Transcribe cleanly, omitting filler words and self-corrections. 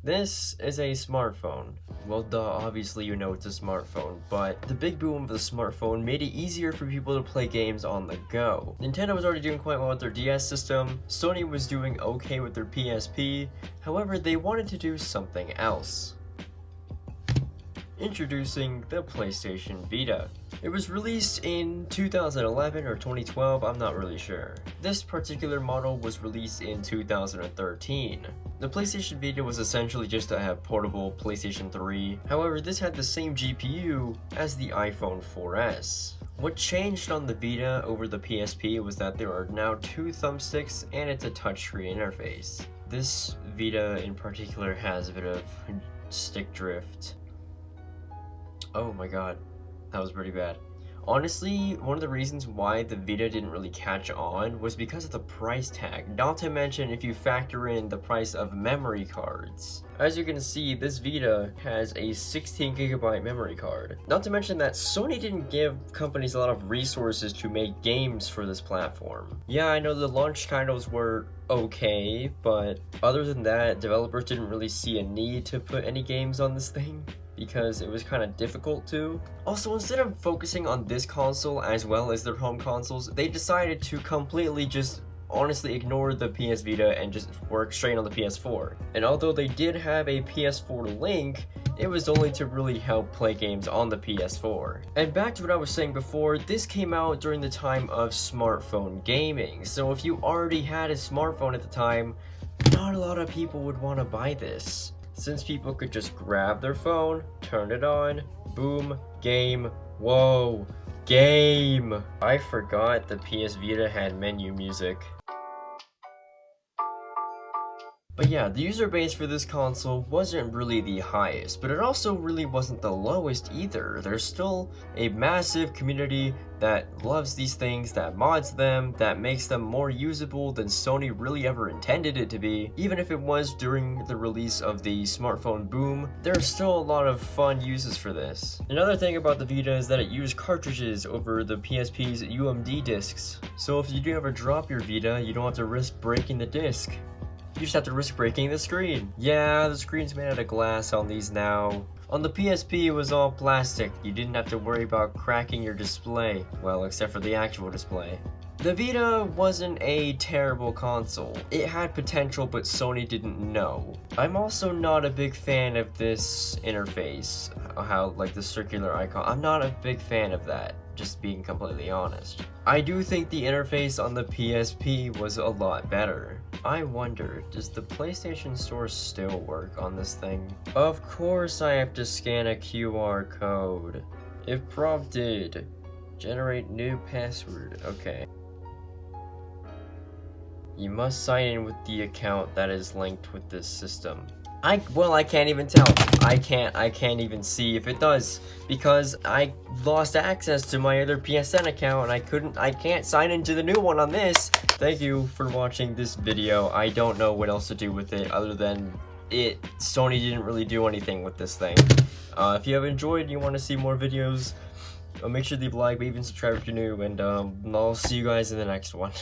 This is a smartphone. Well, duh, obviously you know it's a smartphone, but the big boom of the smartphone made it easier for people to play games on the go. Nintendo was already doing quite well with their DS system, Sony was doing okay with their PSP, however they wanted to do something else. Introducing the PlayStation Vita. It was released in 2011 or 2012, I'm not really sure. This particular model was released in 2013. The PlayStation Vita was essentially just a portable PlayStation 3, however this had the same GPU as the iPhone 4S. What changed on the Vita over the PSP was that there are now 2 thumbsticks and it's a touchscreen interface. This Vita in particular has a bit of stick drift. Oh my god, that was pretty bad. Honestly, one of the reasons why the Vita didn't really catch on was because of the price tag, not to mention if you factor in the price of memory cards. As you can see, this Vita has a 16GB memory card. Not to mention that Sony didn't give companies a lot of resources to make games for this platform. Yeah, I know the launch titles were okay, but other than that, developers didn't really see a need to put any games on this thing, because it was kind of difficult to. Also, instead of focusing on this console as well as their home consoles, they decided to completely just honestly ignore the PS Vita and just work straight on the PS4. And although they did have a PS4 link, it was only to really help play games on the PS4. And back to what I was saying before, this came out during the time of smartphone gaming, so if you already had a smartphone at the time, not a lot of people would want to buy this, since people could just grab their phone, turn it on, boom, game, whoa, game! I forgot the PS Vita had menu music. But yeah, the user base for this console wasn't really the highest, but it also really wasn't the lowest either. There's still a massive community that loves these things, that mods them, that makes them more usable than Sony really ever intended it to be. Even if it was during the release of the smartphone boom, there's still a lot of fun uses for this. Another thing about the Vita is that it used cartridges over the PSP's UMD discs. So if you do ever drop your Vita, you don't have to risk breaking the disc. You just have to risk breaking the screen. Yeah, the screen's made out of glass on these now. On the PSP, it was all plastic. You didn't have to worry about cracking your display. Well, except for the actual display. The Vita wasn't a terrible console. It had potential, but Sony didn't know. I'm also not a big fan of this interface. How, like, the circular icon. I'm not a big fan of that, just being completely honest. I do think the interface on the PSP was a lot better. I wonder, does the PlayStation Store still work on this thing? Of course I have to scan a QR code. If prompted, generate new password. Okay. You must sign in with the account that is linked with this system. Well, I can't even tell. I can't even see if it does, because I lost access to my other PSN account and I can't sign into the new one on this. Thank you for watching this video. I don't know what else to do with it other than Sony didn't really do anything with this thing. If you have enjoyed and you want to see more videos, make sure to leave a like, but even subscribe if you're new, and I'll see you guys in the next one.